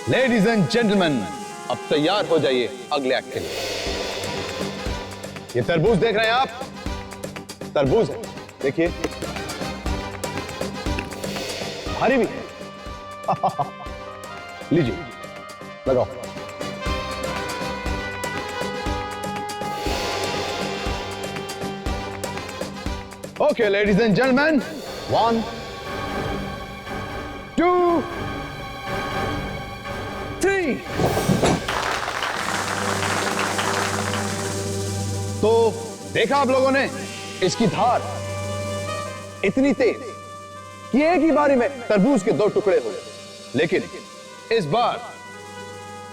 Ladies and gentleman, अब तैयार हो जाइए अगले एक्ट के लिए। ये तरबूज देख रहे हैं आप? तरबूज है, देखिए भारी भी है। लीजिए, लगाओ। Okay ladies and gentleman, 1 2 3। तो देखा आप लोगों ने, इसकी धार इतनी तेज कि एक ही बारी में तरबूज के 2 टुकड़े हो गए। लेकिन इस बार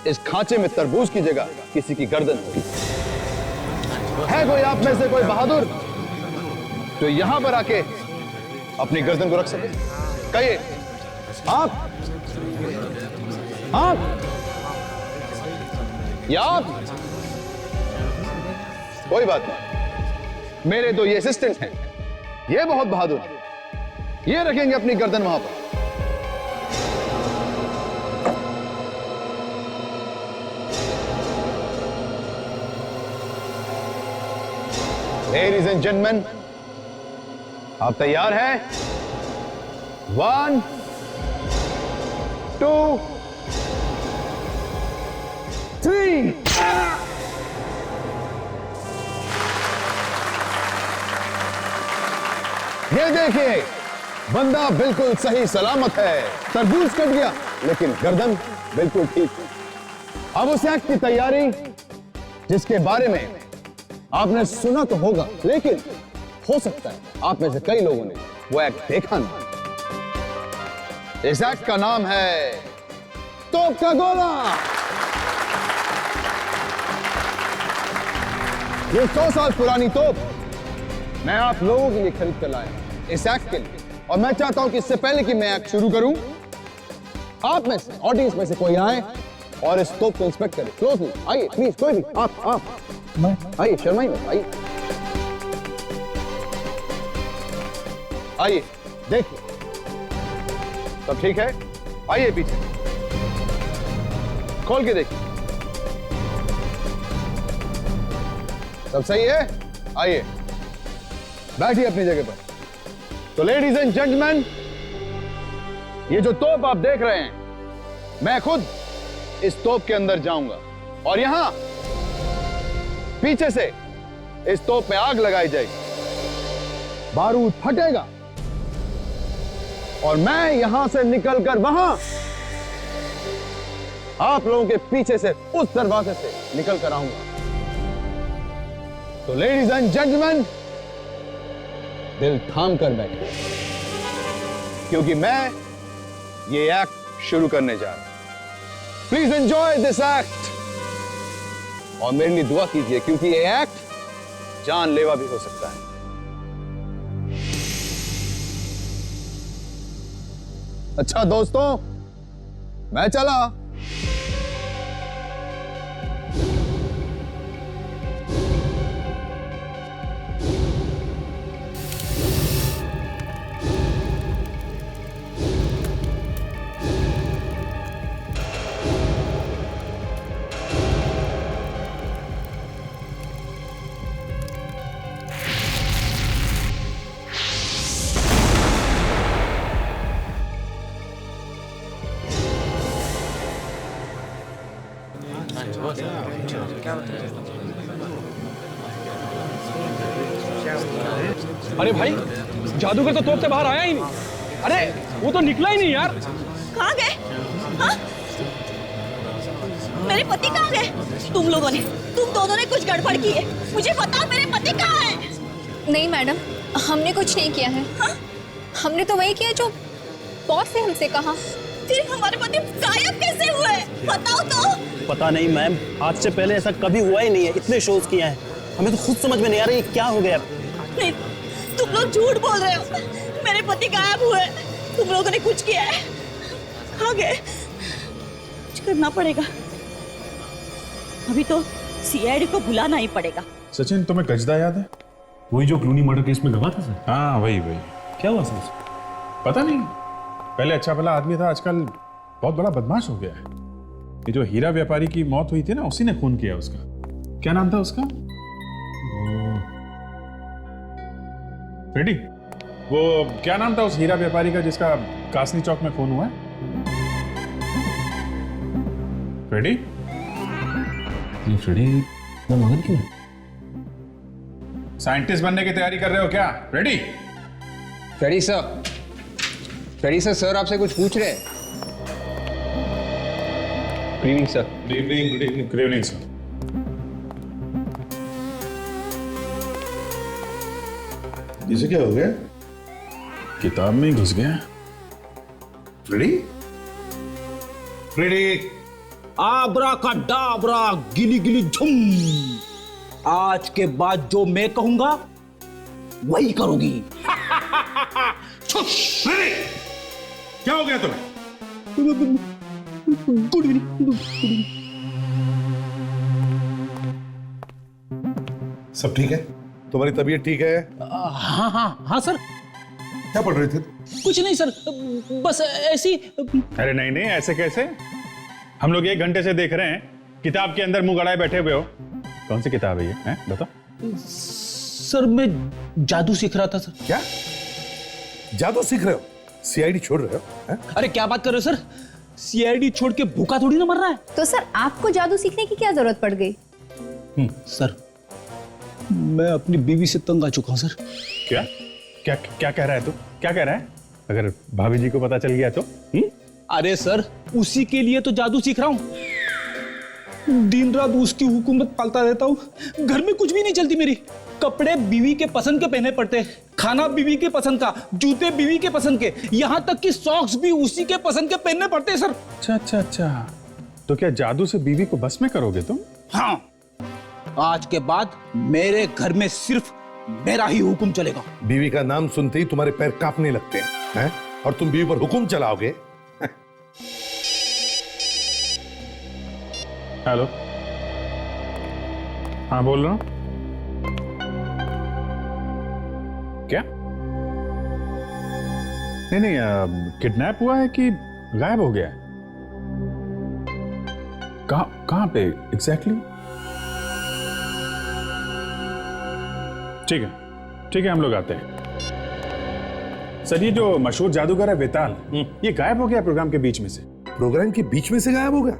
इस खांचे में तरबूज की जगह किसी की गर्दन होगी। है कोई आप में से कोई बहादुर जो यहां पर आके अपनी गर्दन को रख सके? कहिए आप, या आप? कोई बात नहीं, मेरे 2 ये असिस्टेंट हैं, ये बहुत बहादुर हैं, ये रखेंगे अपनी गर्दन वहां पर। लेडीज एंड जेंटलमैन, आप तैयार हैं? 1 2 3। ये देखिए, बंदा बिल्कुल सही सलामत है। तरबूज कट गया लेकिन गर्दन बिल्कुल ठीक है। अब उस एक्ट की तैयारी जिसके बारे में आपने सुना तो होगा, लेकिन हो सकता है आप में से कई लोगों ने वो एक्ट देखा नहीं। इस एक्ट का नाम है तोप का गोला। ये 100 साल पुरानी तोप मैं आप लोगों के लिए खरीद कर लाया इस एक्ट के लिए, और मैं चाहता हूं कि इससे पहले कि मैं एक्ट शुरू करूं, आप में से, ऑडियंस में से कोई आए और इस तोप को इंस्पेक्ट करे क्लोजली। आइए प्लीज, कोई भी, आप आइए, शर्माइए मत, आइए आइए, देखिए सब ठीक है? आइए पीछे, खोल के देखिए, सब सही है? आइए बैठिए अपनी जगह पर। तो लेडीज एंड जेंटलमैन, ये जो तोप आप देख रहे हैं, मैं खुद इस तोप के अंदर जाऊंगा और यहां पीछे से इस तोप में आग लगाई जाएगी, बारूद फटेगा और मैं यहां से निकलकर वहां आप लोगों के पीछे से उस दरवाजे से निकल कर आऊंगा। तो लेडीज एंड जेंटलमैन, दिल थाम कर बैठे, क्योंकि मैं ये एक्ट शुरू करने जा रहा हूं। प्लीज एंजॉय दिस एक्ट और मेरे लिए दुआ कीजिए, क्योंकि ये एक्ट जानलेवा भी हो सकता है। अच्छा दोस्तों, मैं चला। अरे भाई, जादूगर तो तोप से बाहर आया ही नहीं। अरे वो तो निकला ही नहीं यार। कहाँ गए? हाँ? मेरे पति कहाँ गए? तुम दोनों ने कुछ गड़बड़ की है। मुझे बताओ, मेरे पति कहाँ है? नहीं मैडम, हमने कुछ नहीं किया है। हाँ? हमने तो वही किया जो बॉस ने हमसे कहा। फिर हमारे पति गायब कैसे हुए? बताओ तो। पता नहीं मैम, आज से पहले ऐसा कभी हुआ ही नहीं है। इतने शोज किए हैं, हमें तो खुद समझ में नहीं आ रहा ये क्या हो गया। नहीं, तुम लोग झूठ बोल रहे हो। मेरे पति गायब हुए, तुम लोगों ने कुछ किया है। कहाँ गए? कुछ करना पड़ेगा। अभी तो सीआईडी को बुलाना ही पड़ेगा। सचिन, तुम्हें गजदा याद है? वही जो क्लूनी मर्डर केस में गवा था सर। हाँ वही। क्या हुआ सर? पता नहीं, पहले अच्छा भला आदमी था, आजकल बहुत बड़ा बदमाश हो गया है। ये जो हीरा व्यापारी की मौत हुई थी ना, उसी ने खून किया उसका। क्या नाम था उसका? फ्रेडी। वो क्या नाम था उस हीरा व्यापारी का जिसका कासनी चौक में खून हुआ है? फ्रेडी? ये फ्रेडी ना मगन क्यों? साइंटिस्ट बनने की तैयारी कर रहे हो क्या? फ्रेडी? फ्रेडी सर, सर आपसे कुछ पूछ रहे हैं। Good evening sir. Good evening, good evening, good evening sir. इसे क्या हो गया? किताब में ही घुस गया। फ्रेडी? फ्रेडी? आबरा का डाबरा गिली गिली झुम। आज के बाद जो मैं कहूंगा वही करोगी। फ्रेडी! क्या हो गया तुम्हें? Good evening. सब ठीक है? तुम्हारी तबीयत ठीक है? हाँ सर। क्या पढ़ रहे थे? कुछ नहीं सर, बस ऐसी। अरे नहीं नहीं, ऐसे कैसे? हम लोग 1 घंटे से देख रहे हैं, किताब के अंदर मुंह गड़ाए बैठे हुए हो। कौन सी किताब है ये? हैं? बताओ। सर मैं जादू सीख रहा था सर। क्या जादू सीख रहे हो? सीआईडी छोड़ रहे हो? हैं? अरे क्या बात कर रहे हो सर, सीआईडी छोड़ के भूखा थोड़ी ना मर रहा है। तो सर आपको जादू सीखने की क्या जरूरत पड़ गई? सर मैं अपनी बीवी से तंग आ चुका हूं सर। क्या क्या क्या कह रहा है तू? क्या कह रहा है? अगर भाभी जी को पता चल गया तो? अरे सर उसी के लिए तो जादू सीख रहा हूं। दिन रात उसकी हुकूमत पालता रहता हूं। घर में कुछ भी नहीं चलती मेरी। कपड़े बीवी के पसंद के पहने पड़ते, खाना बीवी के पसंद का, जूते बीवी के पसंद के, यहाँ तक कि सॉक्स भी उसी के पसंद के पहनने पड़ते हैं सर। अच्छा अच्छा अच्छा, तो क्या जादू से बीवी को बस में करोगे तुम? हाँ, आज के बाद मेरे घर में सिर्फ मेरा ही हुक्म चलेगा। बीवी का नाम सुनते ही तुम्हारे पैर कांपने लगते हैं, और तुम बीवी पर हुक्म चलाओगे? हेलो, हाँ बोल रहा हूं। क्या? नहीं नहीं, किडनैप हुआ है कि गायब हो गया है? कहां पे एग्जैक्टली? ठीक है, हम लोग आते हैं। सर ये जो मशहूर जादूगर है वेताल, ये गायब हो गया प्रोग्राम के बीच में से। प्रोग्राम के बीच में से गायब हो गया?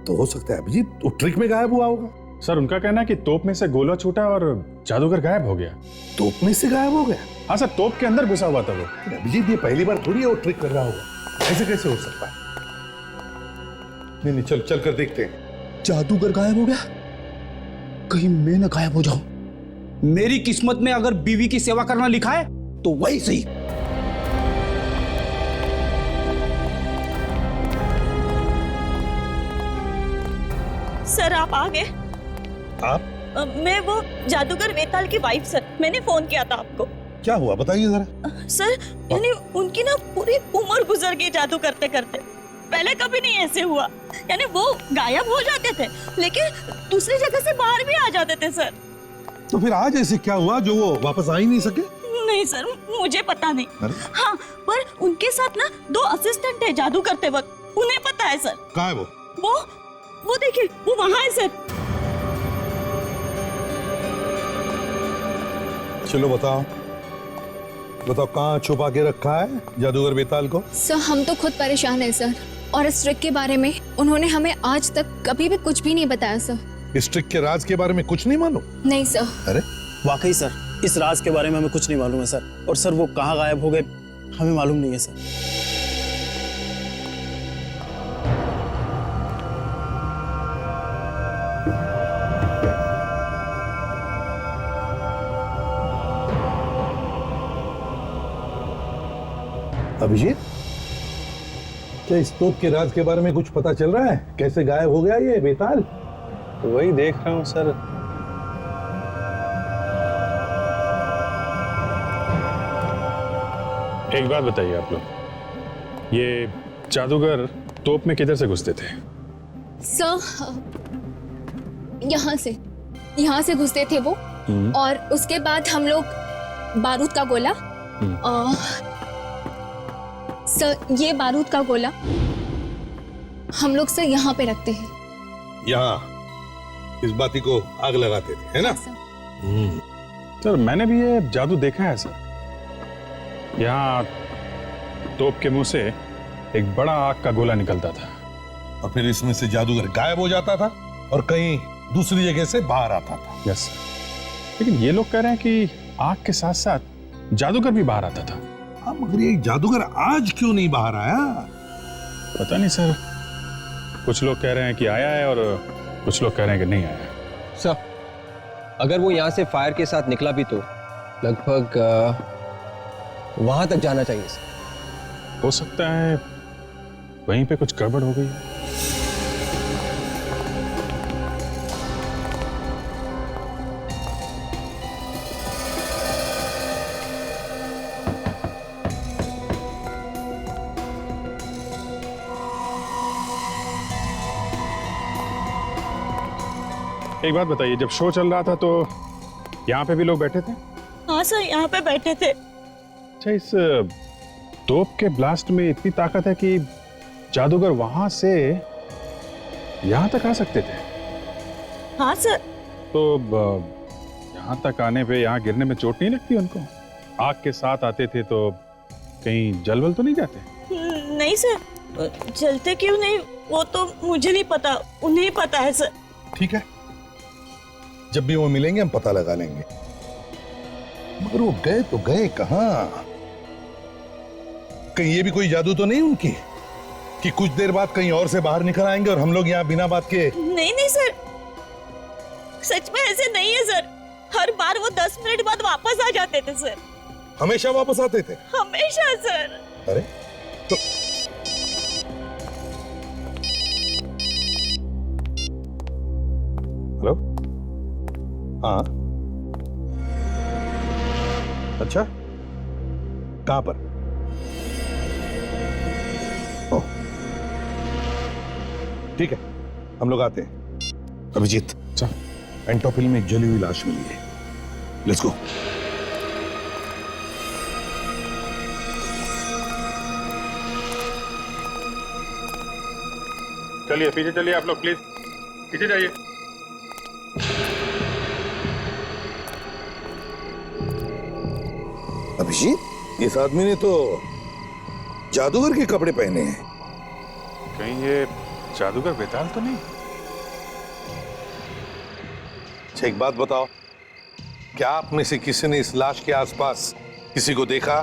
तो हो सकता है अभिजीत वो ट्रिक में गायब हुआ होगा। सर उनका कहना है कि तोप में से गोला छूटा और जादूगर गायब हो गया। तोप में से गायब हो गया? हाँ सर, तोप के अंदर घुसा हुआ था वो। अभिजीत ये पहली बार थोड़ी है वो ट्रिक कर रहा होगा, ऐसे कैसे हो सकता है? नहीं चल कर देखते हैं। जादूगर गायब हो गया? कहीं मैं ना गायब हो जाऊं। मेरी किस्मत में अगर बीवी की सेवा करना लिखा है तो वही सही। सर आप आ गए? आप? मैं वो जादूगर वेताल की वाइफ सर, मैंने फोन किया था आपको। क्या हुआ बताइए जरा। सर यानी उनकी ना पूरी उम्र गुजर गई जादू करते करते। पहले कभी नहीं ऐसे हुआ। यानी वो गायब हो जाते थे लेकिन दूसरी जगह से बाहर भी आ जाते थे सर। तो फिर आज ऐसे क्या हुआ जो वो वापस आ ही नहीं सके? नहीं सर, मुझे पता नहीं। हाँ, पर उनके साथ ना 2 असिस्टेंट है जादू करते वक्त, उन्हें पता है सर। कहाँ है वो देखिए, वो वहाँ है सर। चलो बताओ कहाँ छुपा के रखा है जादूगर बेताल को? सर हम तो खुद परेशान हैं सर, और इस ट्रिक के बारे में उन्होंने हमें आज तक कभी भी कुछ भी नहीं बताया सर। इस ट्रिक के राज के बारे में कुछ नहीं मालूम? नहीं सर। अरे वाकई सर, इस राज के बारे में हमें कुछ नहीं मालूम है सर। और सर वो कहाँ गायब हो गए हमें मालूम नहीं है सर। अभिजीत, क्या इस तोप के राज के बारे में कुछ पता चल रहा है? कैसे गायब हो गया ये बेताल? तो वही देख रहा हूँ सर। एक बात बताइए आप लोग, ये जादूगर तोप में किधर से घुसते थे? सर यहाँ से घुसते थे वो, और उसके बाद हम लोग बारूद का गोला, सर ये बारूद का गोला हम लोग सर यहाँ पे रखते हैं। यहाँ इस बाती को आग लगाते थे, है ना? सर सर मैंने भी ये जादू देखा है सर। यहाँ तोप के मुंह से एक बड़ा आग का गोला निकलता था और फिर इसमें से जादूगर गायब हो जाता था और कहीं दूसरी जगह से बाहर आता था। Yes sir. लेकिन ये लोग कह रहे हैं कि आग के साथ साथ जादूगर भी बाहर आता था। हाँ, मगर ये जादूगर आज क्यों नहीं बाहर आया? पता नहीं सर, कुछ लोग कह रहे हैं कि आया है और कुछ लोग कह रहे हैं कि नहीं आया है। सर, अगर वो यहाँ से फायर के साथ निकला भी तो लगभग वहां तक जाना चाहिए सर। हो सकता है वहीं पे कुछ गड़बड़ हो गई है। एक बात बताइए, जब शो चल रहा था तो यहाँ पे भी लोग बैठे थे? हाँ सर, यहाँ पे बैठे थे। अच्छा, इस तोप के ब्लास्ट में इतनी ताकत है कि जादूगर वहां से यहाँ तक आ सकते थे? हाँ सर। तो यहाँ तक आने पे, यहाँ गिरने में चोट नहीं लगती उनको? आग के साथ आते थे तो कहीं जलवल तो नहीं जाते? नहीं सर, जलते क्यों नहीं वो तो मुझे नहीं पता, उन्हें ही पता है सर। ठीक है, जब भी वो मिलेंगे हम पता लगा लेंगे। मगर वो गए तो गए कहां? कहीं ये भी कोई जादू तो नहीं उनकी कि कुछ देर बाद कहीं और से बाहर निकल आएंगे और हम लोग यहाँ बिना बात के? नहीं नहीं सर, सच में ऐसे नहीं है सर। हर बार वो 10 मिनट बाद वापस आ जाते थे सर। हमेशा वापस आते थे? हमेशा सर। अरे तो हेलो, हाँ, अच्छा, कहां पर? ओह, ठीक है, हम लोग आते हैं। अभिजीत, एंटोपिल में एक जली हुई लाश मिली है, लेट्स गो। चलिए पीछे चलिए आप लोग, प्लीज पीछे जाइए। अभिजीत, इस आदमी ने तो जादूगर के कपड़े पहने हैं। कहीं ये जादूगर बेताल तो नहीं? अच्छा, एक बात बताओ, क्या आप में से किसी ने इस लाश के आसपास किसी को देखा?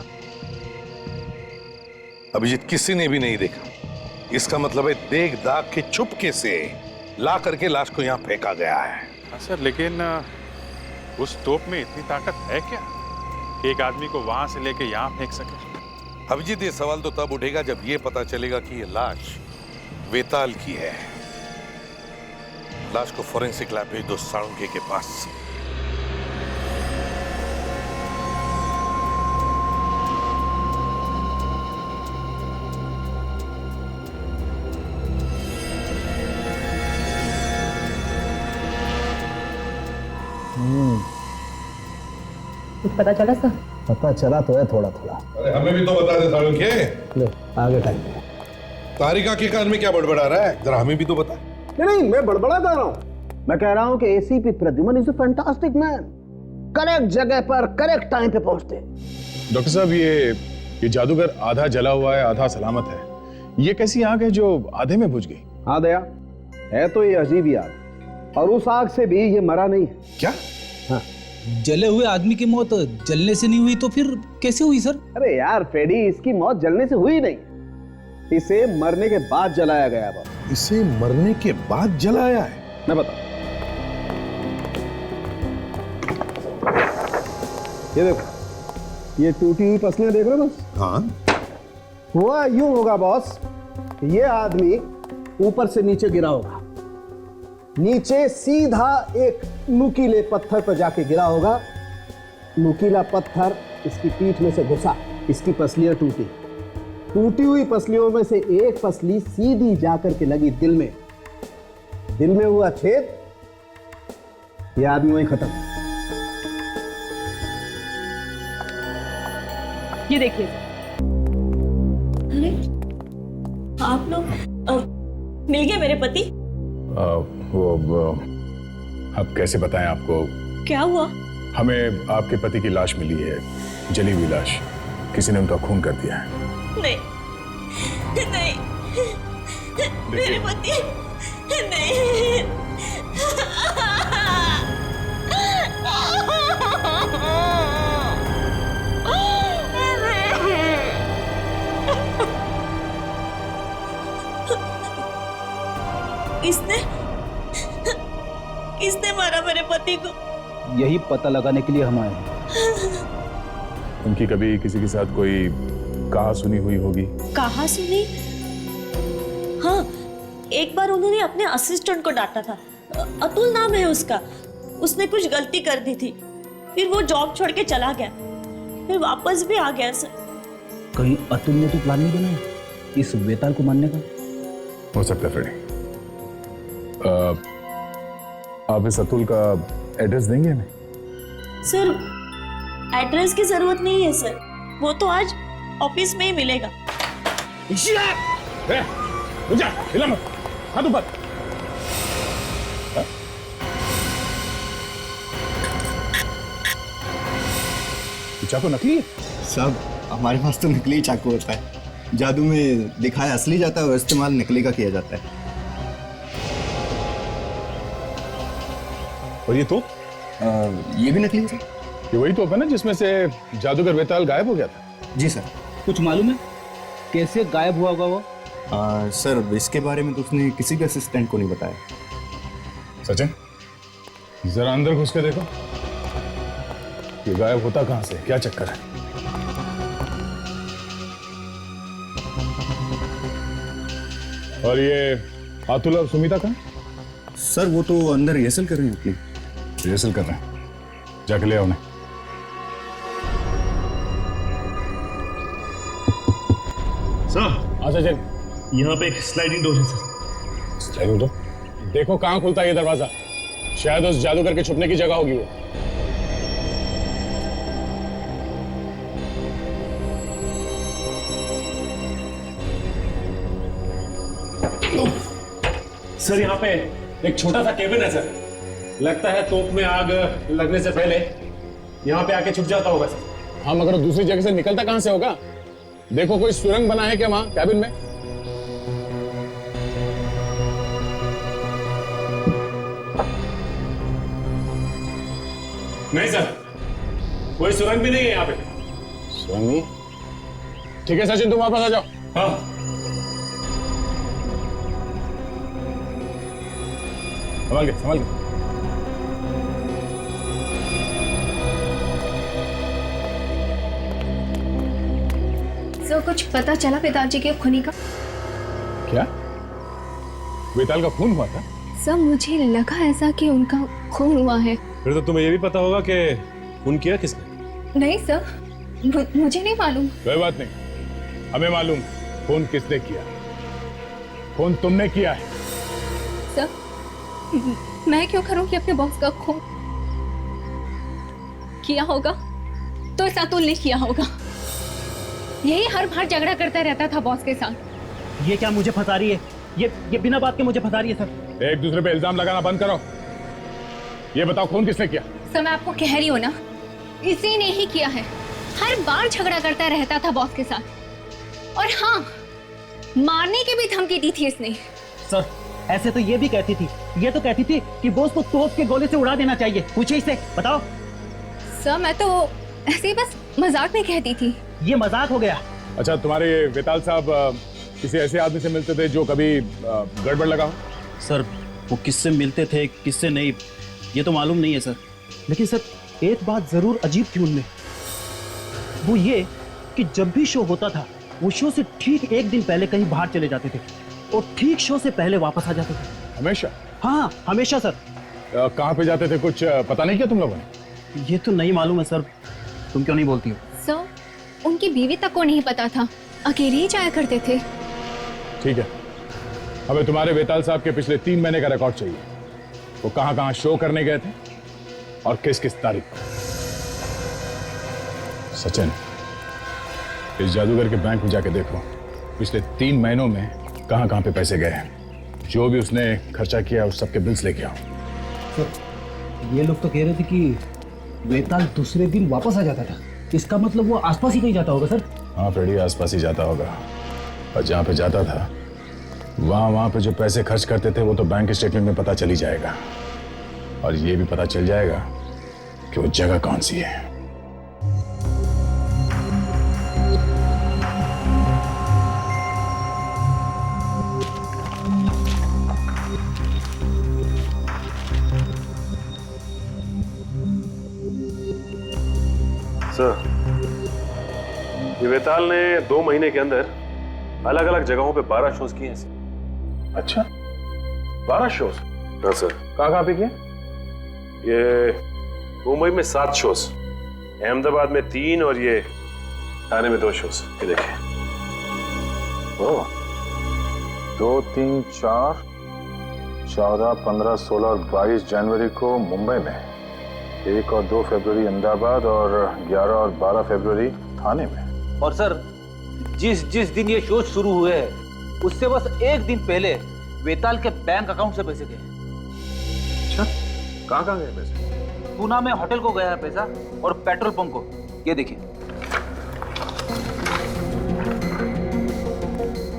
अभिजीत, किसी ने भी नहीं देखा। इसका मतलब है देख दाग के चुपके से ला करके लाश को यहाँ फेंका गया है। हाँ सर, लेकिन उस तोप में इतनी ताकत है क्या कि एक आदमी को वहां से लेके यहाँ फेंक सके? अभिजीत, ये सवाल तो तब उठेगा जब ये पता चलेगा कि ये लाश वेताल की है। लाश को फोरेंसिक लैब भेज दो साळुंखे के पास। कुछ पता चला सर? पता चला तो है थोड़ा थोड़ा। अरे हमें भी तो बता दे साळुंखे। ले आगे टाइम। तारिका के कान में क्या बड़बड़ा रहा है, जरा हमें भी तो बता। नहीं, मैं बड़बड़ा कर रहा हूँ। मैं कह रहा हूँ कि ACP Pradyuman is a fantastic man. Correct जगह पर करेक्ट टाइम पे पहुंचते। डॉक्टर साहब, ये जादूगर आधा जला हुआ है, आधा सलामत है। ये कैसी आग है जो आधे में बुझ गई? हाँ दया, है तो ये अजीब ही आग, और उस आग से भी ये मरा नहीं है। क्या? हाँ, जले हुए आदमी की मौत जलने से नहीं हुई तो फिर कैसे हुई सर? अरे यार फेडी, इसकी मौत जलने से हुई नहीं, इसे मरने के बाद जलाया गया। बाबा, इसे मरने के बाद जलाया है? मैं बता, ये देखो, ये टूटी हुई पसलियां देख रहे हो बस? हाँ। हुआ यूं होगा बॉस, ये आदमी ऊपर से नीचे गिरा होगा, नीचे सीधा एक नुकीले पत्थर पर जाके गिरा होगा, नुकीला पत्थर इसकी पीठ में से घुसा, इसकी पसलियां टूटी, टूटी हुई पसलियों में से एक पसली सीधी जाकर के लगी दिल में, दिल में हुआ छेद, यह आदमी वहीं खत्म। ये देखिए। अरे आप लोग मिल गए मेरे पति? वो अब कैसे बताएं आपको? क्या हुआ? हमें आपके पति की लाश मिली है, जली हुई लाश। किसी ने उनका खून कर दिया है। नहीं नहीं, मेरे पति नहीं। किसने मारा मेरे पति को? यही पता लगाने के लिए हम आए हैं। उनकी कभी किसी के साथ कोई कहा सुनी हुई होगी? कहा सुनी? हाँ, एक बार उन्होंने अपने असिस्टेंट को डांटा था। अतुल नाम है उसका। उसने कुछ गलती कर दी थी, फिर वो जॉब छोड़ के चला गया, फिर वापस भी आ गया सर। कहीं अतुल ने तो प्लान नहीं बनाया इस वेताल को मारने का? हो सकता है फ्रेडी। आप इस अतुल का एड्रेस देंगे हमें? सर, एड्रेस की जरूरत नहीं है सर, वो तो आज ऑफिस में ही मिलेगा। हाथ ऊपर। चाकू नकली है? साहब, हमारे पास तो नकली चाकू होता है। जादू में दिखाया असली जाता है और इस्तेमाल नकली का किया जाता है। और ये तो ये भी नकली है सर। ये वही तोप है ना जिसमें से जादूगर वेताल गायब हो गया था? जी सर। कुछ मालूम है कैसे गायब हुआ होगा वो? सर, इसके बारे में तो उसने किसी भी असिस्टेंट को नहीं बताया। सचिन, जरा अंदर घुस के देखो, ये गायब होता कहां से, क्या चक्कर है? और ये अतुल और सुमिता कहां? सर, वो तो अंदर रिहर्सल कर रहे हैं अपनी। रिहर्सल कर रहे हैं? जाके ले आओ उन्हें। सर, सचिन, यहाँ पे एक स्लाइडिंग डोर है सर। Sliding door? देखो कहां खुलता है ये दरवाजा। शायद उस जादूगर के छुपने की जगह होगी वो। सर, यहाँ पे एक छोटा सा केबिन है सर। लगता है तोप में आग लगने से पहले यहाँ पे आके छुप जाता होगा सर। हाँ, मगर दूसरी जगह से निकलता कहां से होगा? देखो कोई सुरंग बना है क्या वहां कैबिन में? नहीं सर, कोई सुरंग भी नहीं है यहाँ पे। सुरंग नहीं? ठीक है सचिन, तुम वापस आ जाओ। हाँ। संभाल के, संभाल के। सर, कुछ पता चला पिताजी के खूनी का? क्या? वेताल का खून हुआ था? सर, मुझे लगा ऐसा कि उनका खून हुआ है। फिर तो तुम्हें ये भी पता होगा कि खून किया किसने? नहीं सर, मुझे नहीं मालूम। कोई बात नहीं, हमें मालूम खून किसने किया। खून तुमने किया है। सर, मैं क्यों करूंगी अपने बॉस का खून? किया होगा तो इस अतुल ने किया होगा। यही हर बार झगड़ा करता रहता था बॉस के साथ। ये क्या मुझे फंसा रही है? ये बिना बात के मुझे फंसा रही है सर। एक दूसरे पे इल्जाम लगाना बंद करो। ये बताओ खून किसने किया? सर, मैं आपको कह रही हूँ ना, इसी ने ही किया है। हर बार झगड़ा करता रहता था बॉस के साथ। और हाँ, मारने की भी धमकी दी थी इसने। सर, ऐसे तो ये भी कहती थी, ये तो कहती थी कि बॉस को तोप के गोले से उड़ा देना चाहिए। पूछिए इससे, बताओ। सर, मैं तो ऐसे ही बस मजाक में कहती थी। ये मजाक हो गया। अच्छा, तुम्हारे वेताल साहब किसी ऐसे आदमी से मिलते थे जो कभी गड़बड़ लगा हो? सर, वो किससे मिलते थे किससे नहीं ये तो मालूम नहीं है सर। लेकिन सर, एक बात जरूर अजीब थी उनमें। वो ये कि जब भी शो होता था, वो शो से ठीक एक दिन पहले कहीं बाहर चले जाते थे और ठीक शो से पहले वापस आ जाते थे। हमेशा? हाँ, हमेशा सर। कहाँ पे जाते थे कुछ पता नहीं किया तुम लोगों ने? ये तो नहीं मालूम है सर। तुम क्यों नहीं बोलती हो? सर, उनकी बीवी तक को नहीं पता था, अकेले ही जाया करते थे। ठीक है, हमें तुम्हारे वेताल साहब के पिछले 3 महीने का रिकॉर्ड चाहिए। वो कहां कहां शो करने गए थे और किस किस तारीख को। सचिन, इस जादूगर के बैंक में जाके देखो पिछले 3 महीनों में कहां कहां पे पैसे गए हैं। जो भी उसने खर्चा किया उस सबके बिल्स लेके आओ। सर ये लोग तो कह रहे थे कि वेताल दूसरे दिन वापस आ जाता था, इसका मतलब वो आसपास ही कहीं जाता होगा सर। हाँ फ्रेडी, आसपास ही जाता होगा, और जहाँ पे जाता था वहाँ पे जो पैसे खर्च करते थे वो तो बैंक स्टेटमेंट में पता चल ही जाएगा, और ये भी पता चल जाएगा कि वो जगह कौन सी है। सर, ये वेताल ने 2 महीने के अंदर अलग अलग जगहों पे 12 शोज किए हैं सर। अच्छा, 12 शोज? हाँ सर। कहाँ पे किए? ये मुंबई में 7 शोज, अहमदाबाद में 3 और ये ठाणे में 2 शोज। ये देखिए। ओह, 2, 3, 4, 14, 15, 16 और 22 जनवरी को मुंबई में, 1 और 2 फरवरी अहमदाबाद और 11 और 12 फरवरी थाने में। और सर जिस दिन ये शो शुरू हुए हैं उससे बस एक दिन पहले वेताल के बैंक अकाउंट से पैसे गए। अच्छा, कहाँ गए पैसे? पूना में होटल को गया है पैसा और पेट्रोल पंप को। ये देखिए।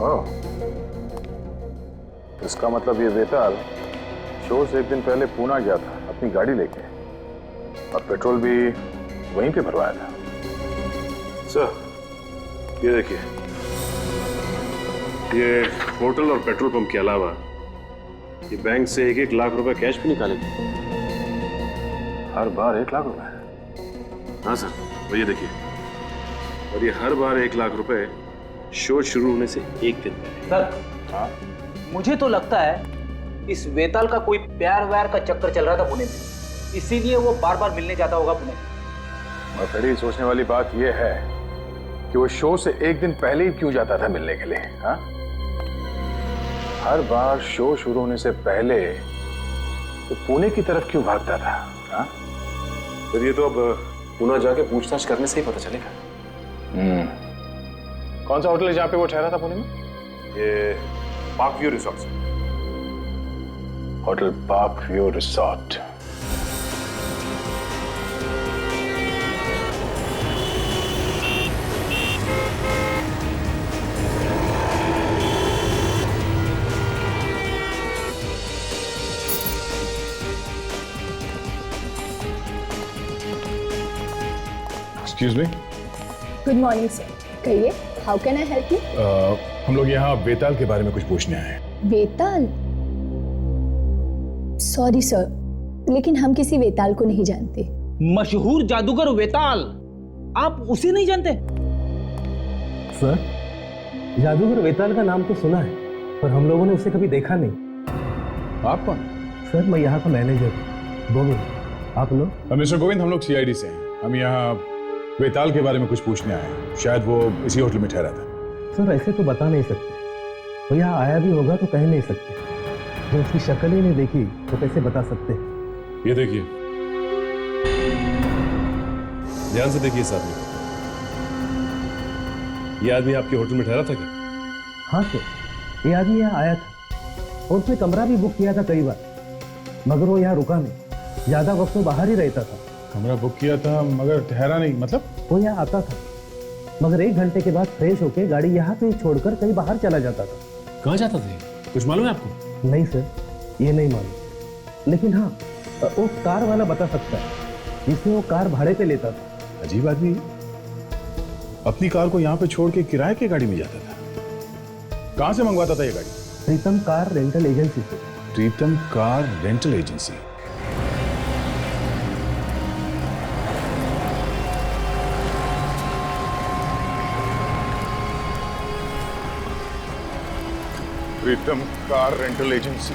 ओह, इसका मतलब ये वेताल शो से एक दिन पहले पूना गया था अपनी गाड़ी लेके, और पेट्रोल भी वहीं पे भरवाया था। सर, ये देखिए, ये होटल और पेट्रोल पंप के अलावा ये बैंक से 1-1 लाख रुपए कैश भी निकाले थे। हर बार 1 लाख रुपए? हाँ सर, और ये देखिए, और ये हर बार 1 लाख रुपए शो शुरू होने से एक दिन पहले। सर, हाँ, मुझे तो लगता है इस वेताल का कोई प्यार व्यार का चक्कर चल रहा था पुणे में, इसीलिए वो बार बार मिलने जाता होगा पुणे। और फिर सोचने वाली बात यह है कि वो शो से एक दिन पहले ही क्यों जाता था मिलने के लिए? हाँ, हर बार शो शुरू होने से पहले तो पुणे की तरफ क्यों भागता था? हाँ, फिर ये तो अब पुणे जाके पूछताछ करने से ही पता चलेगा। कौन सा होटल है जहाँ पे वो ठहरा था पुणे में? ये park view resort. Hotel park view resort. Excuse me. Good morning sir, कहिए, how can I help you? हम लोग यहाँ वेताल के बारे में कुछ पूछने आए हैं। वेताल? सॉरी सर, लेकिन हम किसी वेताल को नहीं जानते। मशहूर जादूगर वेताल, आप उसे नहीं जानते? सर, जादूगर वेताल का नाम तो सुना है, पर हम लोगों ने उसे कभी देखा नहीं। आप कौन? सर, मैं यहाँ का मैनेजर गोविंद। आप लोग? मिस्टर गोविंद, हम लोग सीआईडी से हैं। हम यहाँ वेताल के बारे में कुछ पूछने आए हैं। शायद वो इसी होटल में ठहरा था। सर, ऐसे तो बता नहीं सकते, वो यहाँ आया भी होगा तो कह नहीं सकते। जब उसकी शक्ल ही नहीं देखी तो कैसे बता सकते? ये देखिए, ध्यान से देखिए साहब, ये आदमी आपके होटल में ठहरा था क्या? हाँ सर, ये आदमी यहाँ आया था और उसने कमरा भी बुक किया था कई बार, मगर वो यहाँ रुका नहीं। ज्यादा वक्त तो बाहर ही रहता था। कमरा बुक किया था मगर ठहरा नहीं, मतलब? वो यहाँ आता था, मगर 1 घंटे के बाद फ्रेश होके गाड़ी यहाँ पे छोड़कर कहीं बाहर चला जाता था। कहाँ जाता था? कुछ मालूम है आपको? नहीं सर, ये नहीं मालूम, लेकिन हाँ, वो कार वाला बता सकता है जिससे वो कार भाड़े पे लेता था। अजीब आदमी, अपनी कार को यहाँ पे छोड़ के किराए की गाड़ी में जाता था। कहाँ से मंगवाता था ये गाड़ी? प्रीतम कार रेंटल एजेंसी से। Pritam car rental agency. Pritam car rental agency.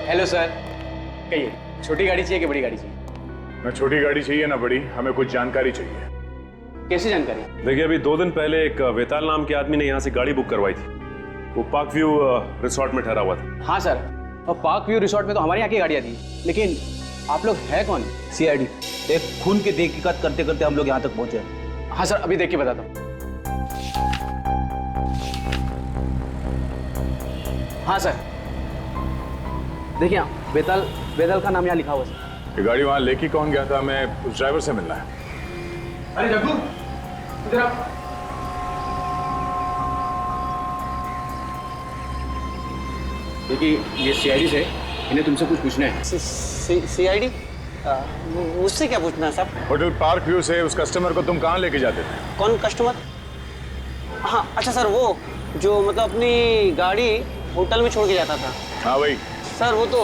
Hello sir, कहिए, छोटी गाड़ी चाहिए कि बड़ी गाड़ी चाहिए? ना छोटी गाड़ी चाहिए ना बड़ी, हमें कुछ जानकारी चाहिए। कैसी जानकारी? देखिए, अभी 2 दिन पहले एक वेताल नाम के आदमी ने यहाँ से गाड़ी बुक करवाई थी। वो पार्क व्यू रिसोर्ट में ठहरा हुआ था। हाँ सर, और पार्क व्यू रिसोर्ट में तो हमारे यहाँ की गाड़ियाँ थी, लेकिन आप लोग है कौन? सीआईडी। एक खून की तहकीकात करते करते हम लोग यहाँ तक पहुंचे। हाँ सर, अभी देख के बताता हूँ। हाँ सर, देखिए बेताल बेताल का नाम यहाँ लिखा हुआ है। ये गाड़ी वहां लेके कौन गया था? मैं उस ड्राइवर से मिलना है। अरे जग्गू इधर आ। देखिए ये सीआईडी से, इन्हें तुमसे कुछ पूछना है। सीआईडी? मुझसे क्या पूछना है साहब? होटल पार्क व्यू से उस कस्टमर को तुम कहाँ लेके जाते थे? कौन कस्टमर? हाँ अच्छा सर, वो जो मतलब अपनी गाड़ी होटल में छोड़ के जाता था। हाँ भाई सर वो तो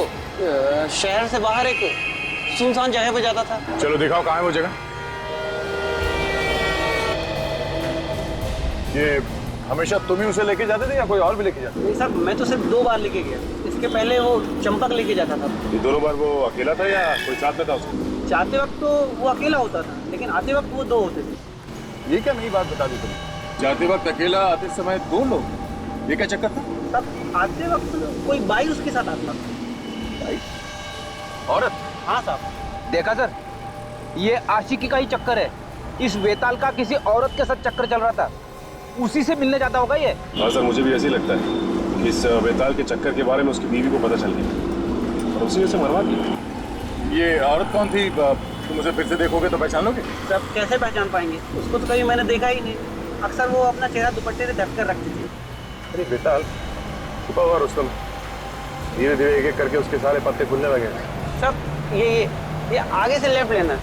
शहर से बाहर एक सुनसान जगह पे जाता था। चलो दिखाओ कहाँ है वो जगह। ये हमेशा तुम ही उसे लेके जाते थे या कोई और भी लेके जाते? नहीं सर, मैं तो सिर्फ 2 बार लेके गया। इसके पहले वो चंपक लेके जाता था। ये दोनों बार वो अकेला था या कोई साथ में था उसके? जाते वक्त तो वो अकेला होता था, लेकिन आते वक्त वो 2 होते थे। ये क्या नई बात बता दी तुमने? जाते वक्त अकेला, आते समय 2 लोग, ये क्या चक्कर था? तब आते वक्त कोई बाई उसके साथ आता था। औरत? हाँ साहब। देखा सर, ये आशिकी का ही चक्कर है। इस वेताल का किसी औरत के साथ चक्कर चल रहा था, उसी से मिलने जाता होगा ये। हाँ सर, मुझे भी ऐसे ही लगता है कि इस वेताल के चक्कर के बारे में उसकी बीवी को पता चल गया और उसी वजह से मरवा दिया। ये औरत कौन थी? तुम उसे फिर से देखोगे तो पहचान लोगे? सब कैसे पहचान पाएंगे? उसको तो कभी मैंने देखा ही नहीं। अक्सर वो अपना चेहरा दुपट्टे से ढक कर रखती थी। अरे वेताल, सुबह और रुस्तम धीरे धीरे एक-एक करके उसके सारे पत्ते खुलने लगे। सब ये आगे से लेफ्ट लेना।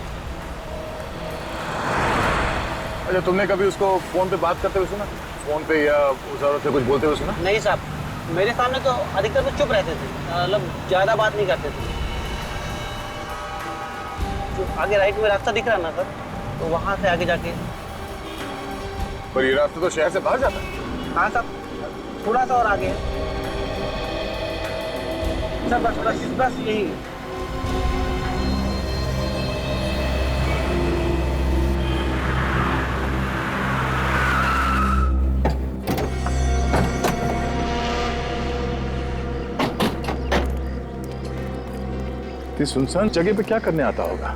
अच्छा, तुमने कभी उसको फोन पे बात करते हुए सुना? फोन पे या उस औरत से कुछ बोलते हुए सुना? नहीं साहब, मेरे सामने तो अधिकतर वो चुप रहते थे, मतलब ज्यादा बात नहीं करते थे। जो आगे राइट में रास्ता दिख रहा ना सर, तो वहां से आगे जाके। पर ये रास्ता तो शहर से बाहर जाता है। हाँ साहब, थोड़ा सा और आगे है सर। बस यही। सुनसान जगह पे क्या करने आता होगा?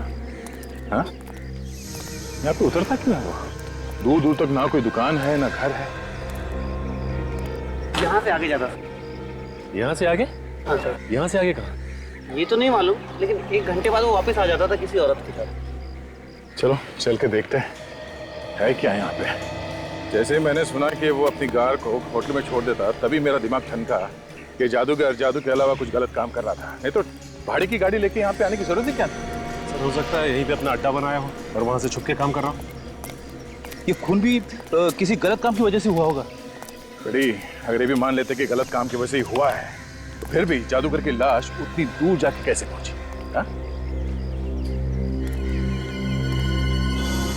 हाँ, यहाँ पे उतरता क्यों है वो? दूर दूर तक ना कोई दुकान है ना घर है। यहाँ से आगे जाता। यहाँ से आगे? हाँ सर। यहाँ से आगे कहाँ? ये तो नहीं मालूम, लेकिन 1 घंटे बाद वो वापस आ जाता था किसी औरत के साथ। चलो चल के देखते हैं है क्या यहाँ पे। जैसे ही मैंने सुना कि वो अपनी कार को होटल में छोड़ देता, तभी मेरा दिमाग ठनका कि जादू के अलावा कुछ गलत काम कर रहा था। नहीं तो भाड़े की गाड़ी लेके यहाँ पे आने की जरूरत ही क्या थी? सर हो सकता है यहीं पे अपना अड्डा बनाया हो और वहां से छुप के काम कर रहा हो। ये खून भी किसी गलत काम की वजह से हुआ होगा। बड़ी अगर ये भी मान लेते कि गलत काम की वजह से ही हुआ है, तो फिर भी जादूगर की लाश उतनी दूर जाके कैसे पहुंची? हाँ?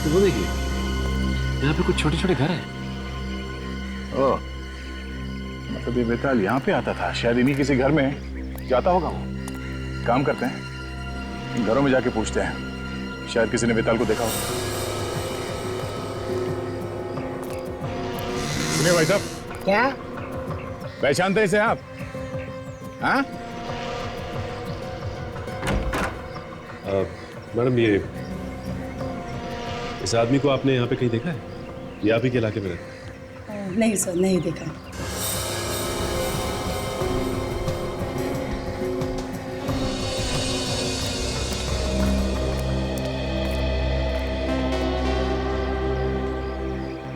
तो वो देखिए, यहाँ पे कुछ छोटे छोटे घर हैं। ओह, मतलब ये बेताल यहाँ पे आता था। शायद इन्हीं किसी घर में जाता होगा वो। काम करते हैं, घरों में जाके पूछते हैं, शायद किसी ने बेताल को देखा होगा। सुनिए भाई साहब। क्या पहचानते इसे आप? हाँ? मैडम, ये इस आदमी को आपने यहाँ पे कहीं देखा है? ये आप ही के इलाके में रहता है? नहीं सर, नहीं देखा।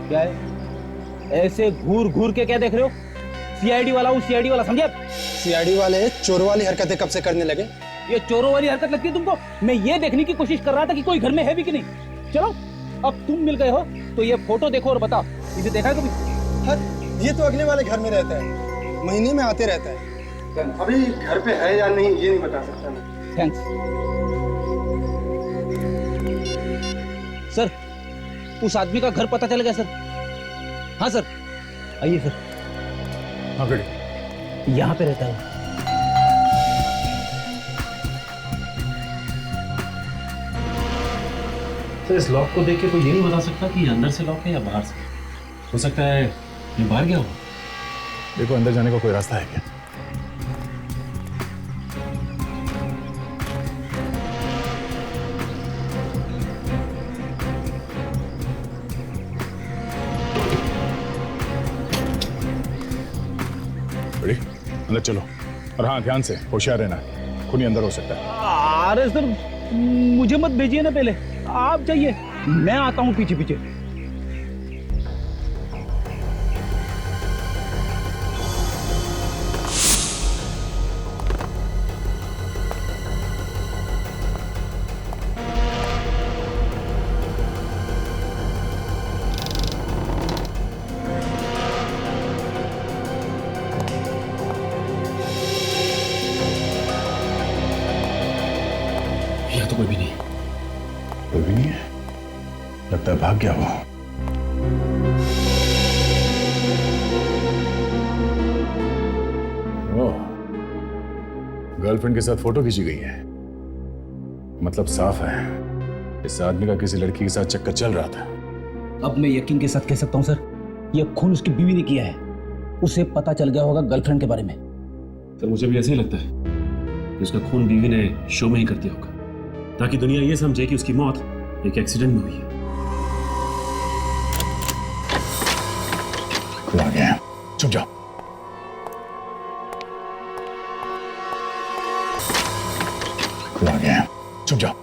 क्या है? ऐसे घूर घूर के क्या देख रहे हो? सीआईडी वाला हूँ, सीआईडी वाला, समझे? सीआईडी वाले चोर वाली हरकतें कब से करने लगे? ये चोरों वाली हरकत लगती है तुमको? मैं ये देखने की कोशिश कर रहा था कि कोई घर में है भी कि नहीं। चलो, अब तुम मिल गए हो तो ये फोटो देखो और बताओ, इसे देखा है कभी? ये तो अगले वाले घर में रहता है, महीने में आते रहता है। अभी घर पे है या नहीं ये नहीं बता सकता मैं। थैंक्स सर, उस आदमी का घर पता चल गया सर। हाँ सर, आइए सर। हाँ बेटे, यहाँ पे रहता है। तो इस लॉक को देख के कोई ये नहीं बता सकता कि अंदर से लॉक है या बाहर से? हो सकता है ये बाहर गया हो। देखो अंदर जाने का कोई रास्ता है क्या? अंदर चलो। और हाँ, ध्यान से, होशियार रहना, खूनी अंदर हो सकता है। अरे सर, मुझे मत भेजिए ना, पहले आप जाइए, मैं आता हूँ पीछे पीछे। यहाँ तो कोई भी नहीं। कोई भी नहीं है? लगता है भाग गया वो। ओह, गर्लफ्रेंड के साथ फोटो खींची गई है। मतलब साफ है, इस आदमी का किसी लड़की के साथ चक्कर चल रहा था। अब मैं यकीन के साथ कह सकता हूँ सर, यह खून उसकी बीवी ने किया है। उसे पता चल गया होगा गर्लफ्रेंड के बारे में। सर मुझे भी ऐसे ही लगता है कि उसका खून बीवी ने शो में ही कर दिया होगा, ताकि दुनिया ये समझे कि उसकी मौत एक एक्सीडेंट में हुई है। आ गया, चुप जाओ। आ गया, चुप जाओ।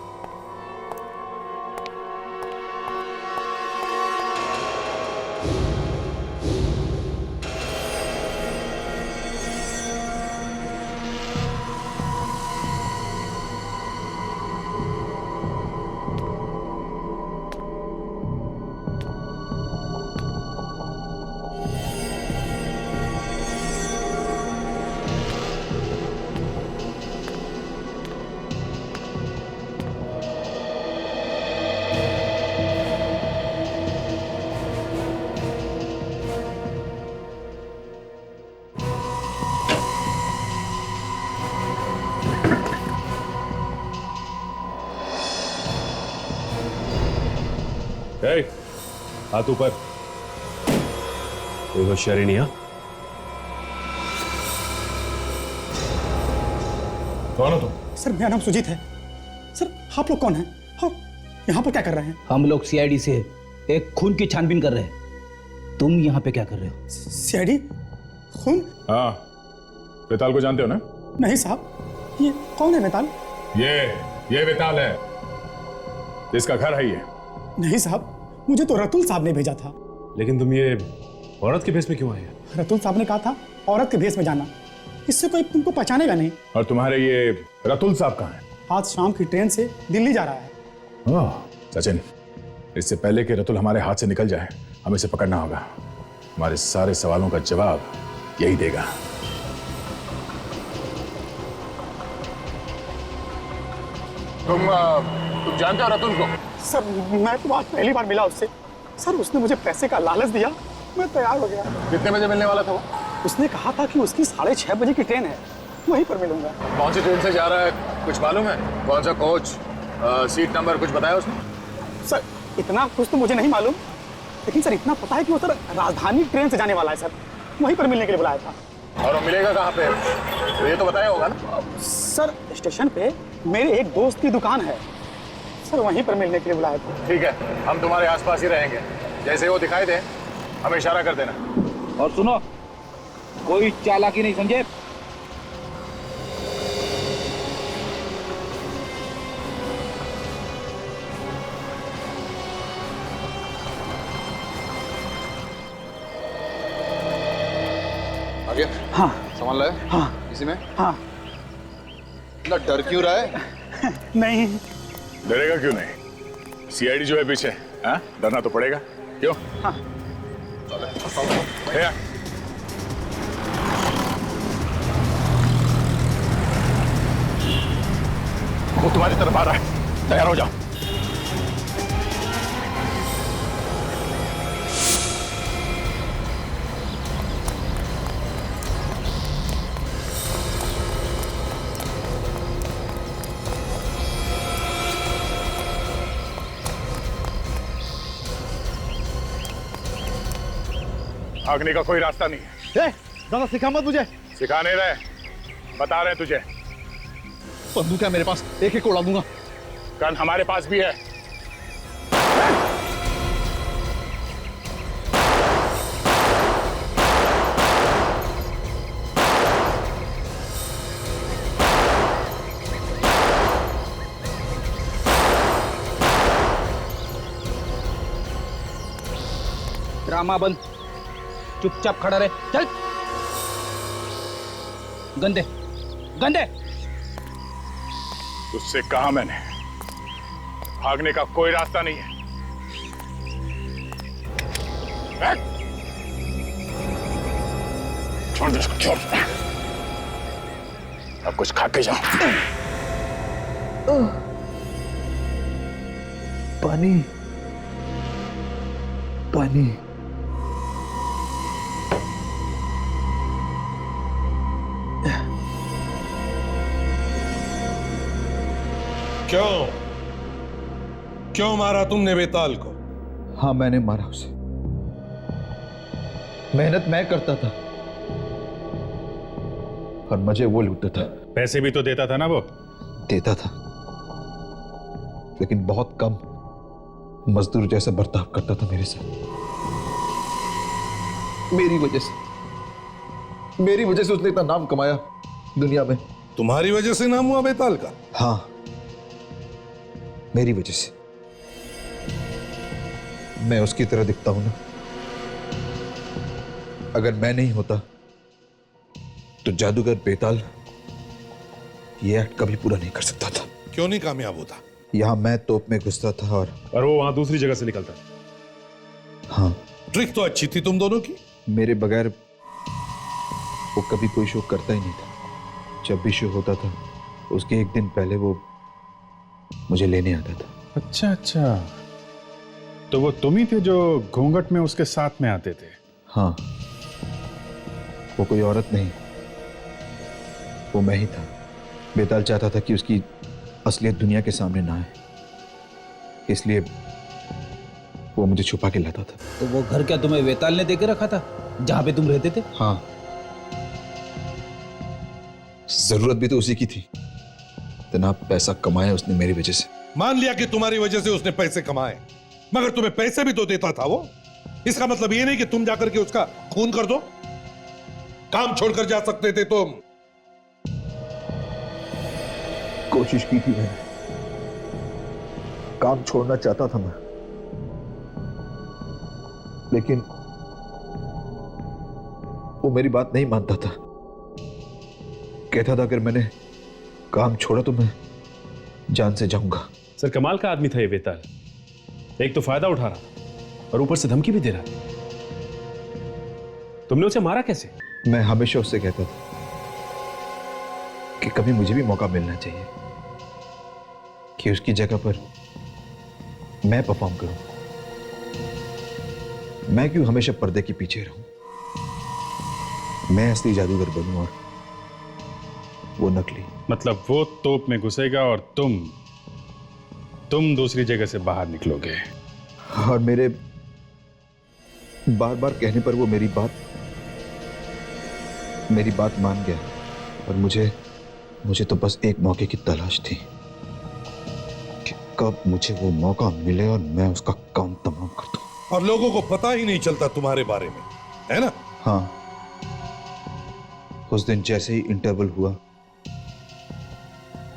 हाथ ऊपर। कोई होशियारी नहीं है? कौन हो तुम? सर मेरा नाम सुजीत है। सर आप लोग कौन हैं और यहाँ पर क्या कर रहे हैं? हम लोग सीआईडी से एक खून की छानबीन कर रहे हैं। तुम यहाँ पे क्या कर रहे हो? सीआईडी? खून? हाँ, वेताल को जानते हो ना? नहीं साहब, ये कौन है वेताल? ये वेताल है, इसका घर है ये। नहीं साहब, मुझे तो रतुल साहब ने भेजा था। लेकिन तुम ये औरत के भेष में क्यों आए? रतुल साहब ने कहा था औरत के भेष में जाना, इससे कोई तुमको पहचानेगा नहीं। और तुम्हारे ये रतुल साहब कहाँ हैं? आज शाम की ट्रेन से दिल्ली जा रहा है। ओह, सचिन, इससे पहले कि रतुल हमारे हाथ से निकल जाए, हमें इसे पकड़ना होगा। हमारे सारे सवालों का जवाब यही देगा। तुम जानते हो रतुल को? सर मैं तो आज पहली बार मिला उससे। सर उसने मुझे पैसे का लालच दिया, मैं तैयार हो गया। कितने बजे मिलने वाला था वो? उसने कहा था कि उसकी 6:30 बजे की ट्रेन है, वहीं पर मिलूंगा। कौन सी ट्रेन से जा रहा है कुछ मालूम है? कौन सा कोच, सीट नंबर कुछ बताया उसने? सर इतना कुछ तो मुझे नहीं मालूम, लेकिन सर इतना पता है कि वो सर राजधानी ट्रेन से जाने वाला है सर, वहीं पर मिलने के लिए बुलाया था। और वो मिलेगा कहाँ पे? तो ये तो बताया होगा ना? सर स्टेशन पे मेरे एक दोस्त की दुकान है सर, वहीं पर मिलने के लिए बुलाया था। ठीक है, हम तुम्हारे आसपास ही रहेंगे, जैसे वो दिखाई दे हमें इशारा कर देना। और सुनो, कोई चालाकी नहीं समझे। आ गया? हाँ। सामान लाए? हाँ। इसी में? हाँ। इतना डर क्यों रहा है? नहीं। डरेगा क्यों नहीं? सीआईडी जो है पीछे, हाँ? डरना तो पड़ेगा। क्यों? हाँ। वो तुम्हारी तरफ आ रहा है, तैयार हो जाओ। भागने का कोई रास्ता नहीं है। दादा सिखा मत मुझे। सिखा नहीं रहे, बता रहे तुझे। बंदूक है मेरे पास, एक एक उड़ा दूंगा। गन हमारे पास भी है। ड्रामा बंद, चुपचाप खड़ा रहे। चल गंदे गंदे। उससे कहा मैंने, भागने का कोई रास्ता नहीं है। छोड़ दो इसको, छोड़। अब कुछ खा के जाओ। पानी पानी। क्यों क्यों मारा तुमने बेताल को? हाँ, मैंने मारा उसे। मेहनत मैं करता था और मुझे वो लूटता था। पैसे भी तो देता था ना वो? देता था, लेकिन बहुत कम। मजदूर जैसा बर्ताव करता था मेरे साथ। मेरी वजह से उसने इतना नाम कमाया दुनिया में। तुम्हारी वजह से नाम हुआ बेताल का? हाँ, मेरी वजह से। मैं उसकी तरह दिखता हूं ना। अगर मैं नहीं होता तो जादूगर बेताल ये एक्ट कभी पूरा नहीं कर सकता था। क्यों नहीं कामयाब होता? यहां मैं तोप में घुसता था और वो वहां दूसरी जगह से निकलता। हाँ, ट्रिक तो अच्छी थी तुम दोनों की। मेरे बगैर वो कभी कोई शो करता ही नहीं था। जब भी शो होता था उसके एक दिन पहले वो मुझे लेने आता था। अच्छा अच्छा, तो वो तुम ही थे जो घूंघट में उसके साथ में आते थे? हाँ, वो कोई औरत नहीं, वो मैं ही था। बेताल चाहता था कि उसकी असलियत दुनिया के सामने ना आए, इसलिए वो मुझे छुपा के लाता था। तो वो घर क्या तुम्हें वेताल ने देके रखा था जहां पे तुम रहते थे? हाँ, जरूरत भी तो उसी की थी। इतना पैसा कमाया उसने मेरी वजह से। मान लिया कि तुम्हारी वजह से उसने पैसे कमाए, मगर तुम्हें पैसे भी तो देता था वो। इसका मतलब ये नहीं कि तुम जाकर के उसका खून कर दो। काम छोड़कर जा सकते थे तुम। कोशिश की थी मैंने, काम छोड़ना चाहता था मैं, लेकिन वो मेरी बात नहीं मानता था। कहता था अगर मैंने काम छोड़ा तो मैं जान से जाऊंगा। सर, कमाल का आदमी था ये बेताल। एक तो फायदा उठा रहा और ऊपर से धमकी भी दे रहा। तुमने उसे मारा कैसे? मैं हमेशा उससे कहता था कि कभी मुझे भी मौका मिलना चाहिए कि उसकी जगह पर मैं परफॉर्म करूं। मैं क्यों हमेशा पर्दे के पीछे रहूं? मैं असली जादूगर बनूं और वो नकली। मतलब वो तोप में घुसेगा और तुम दूसरी जगह से बाहर निकलोगे। और मेरे बार बार कहने पर वो मेरी बात मान गया। और मुझे तो बस एक मौके की तलाश थी कि कब मुझे वो मौका मिले और मैं उसका काम तमाम कर दूं। और लोगों को पता ही नहीं चलता तुम्हारे बारे में, है ना? हाँ, उस दिन जैसे ही इंटरवल हुआ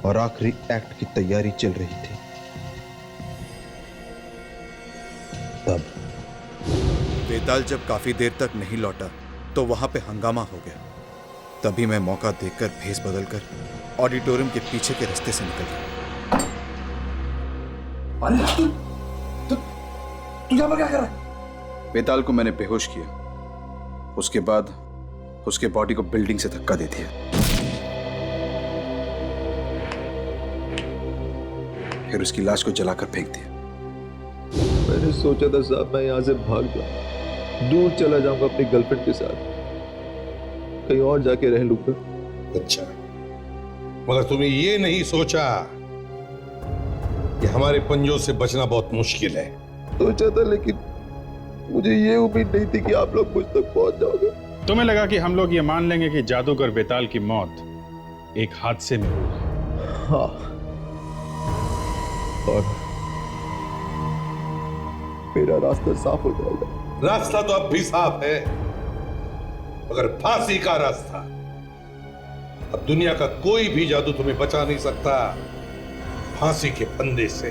और आखिरी एक्ट की तैयारी चल रही थी, तब बेताल जब काफी देर तक नहीं लौटा तो वहां पे हंगामा हो गया। तभी मैं मौका देखकर भेस बदलकर ऑडिटोरियम के पीछे के रास्ते से निकल गया। तू यहाँ पर क्या कर रहा है? बेताल को मैंने बेहोश किया, उसके बाद उसके बॉडी को बिल्डिंग से धक्का दे दिया, फिर उसकी लाश को जलाकर फेंक दिया। मैंने सोचा था साहब मैं यहां से भाग जाऊं, दूर चला जाऊंगा अपनी गर्लफ्रेंड के साथ, कहीं और जाके रह लूंगा। अच्छा, मगर तुमने ये नहीं सोचा कि हमारे पंजों से बचना बहुत मुश्किल है? सोचा था, लेकिन मुझे ये उम्मीद नहीं थी कि आप लोग मुझ तक पहुंच जाओगे। तुम्हें लगा कि हम लोग ये मान लेंगे कि जादूगर बेताल की मौत एक हादसे में हुई? हाँ, और मेरा रास्ता साफ हो जाएगा। रास्ता तो अब भी साफ है, मगर फांसी का रास्ता। अब दुनिया का कोई भी जादू तुम्हें बचा नहीं सकता फांसी के फंदे से।